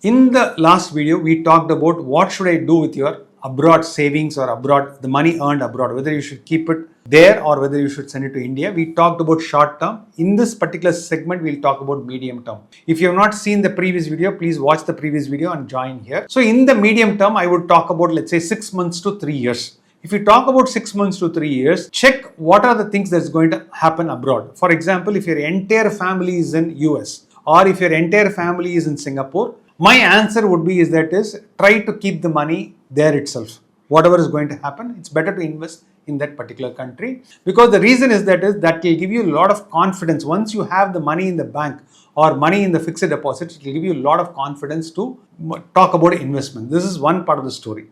In the last video, we talked about what should I do with your abroad savings or abroad, the money earned abroad, whether you should keep it there or whether you should send it to India. We talked about short term. In this particular segment, we'll talk about medium term. If you have not seen the previous video, please watch the previous video and join here. So in the medium term, I would talk about, let's say, 6 months to 3 years. If you talk about 6 months to 3 years, check what are the things that's going to happen abroad. For example, if your entire family is in US or if your entire family is in Singapore, my answer would be try to keep the money there itself. Whatever is going to happen, it's better to invest in that particular country, because the reason is that will give you a lot of confidence. Once you have the money in the bank or money in the fixed deposit, it will give you a lot of confidence to talk about investment. This is one part of the story.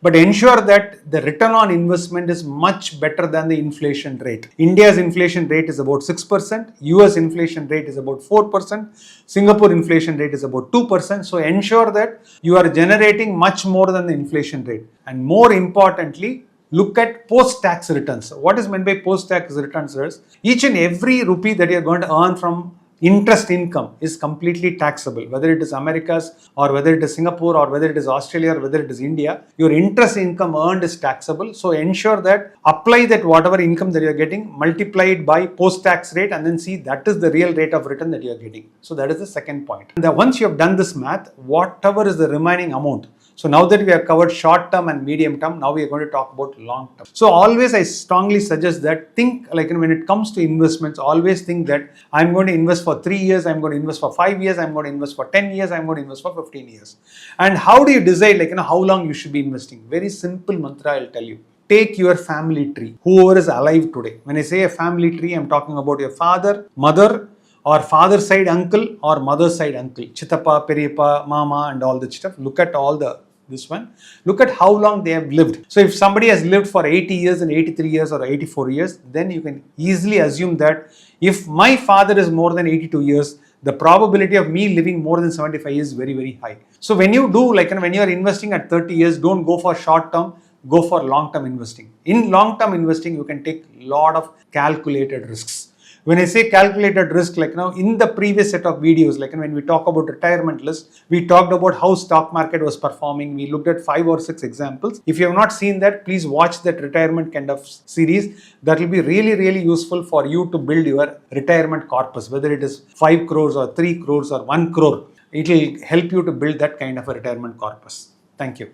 But ensure that the return on investment is much better than the inflation rate. India's inflation rate is about 6%, US inflation rate is about 4%, Singapore inflation rate is about 2%. So ensure that you are generating much more than the inflation rate. And more importantly, look at post-tax returns. What is meant by post-tax returns is each and every rupee that you are going to earn from interest income is completely taxable, whether it is Americas or whether it is Singapore or whether it is Australia or whether it is India. Your interest income earned is taxable. So ensure that apply that whatever income that you are getting, multiply it by post-tax rate, and then see that is the real rate of return that you are getting. So that is the second point. And once you have done this math, whatever is the remaining amount. So now that we have covered short term and medium term, now we are going to talk about long term. So always I strongly suggest that think like when it comes to investments, always think that I'm going to invest for 3 years, I'm going to invest for 5 years, I'm going to invest for 10 years, I'm going to invest for 15 years. And how do you decide how long you should be investing? Very simple mantra I'll tell you. Take your family tree, whoever is alive today. When I say a family tree, I'm talking about your father, mother, or father side uncle or mother side uncle, Chitappa, Periyappa, Mama and all that stuff. Look at this one. Look at how long they have lived. So if somebody has lived for 80 years and 83 years or 84 years, then you can easily assume that if my father is more than 82 years, the probability of me living more than 75 years is very, very high. So when you do, when you are investing at 30 years, don't go for short term, go for long term investing. In long term investing, you can take a lot of calculated risks. When I say calculated risk, in the previous set of videos, when we talk about retirement list, we talked about how stock market was performing. We looked at 5 or 6 examples. If you have not seen that, please watch that retirement kind of series. That will be really, really useful for you to build your retirement corpus, whether it is 5 crores or 3 crores or 1 crore. It will help you to build that kind of a retirement corpus. Thank you.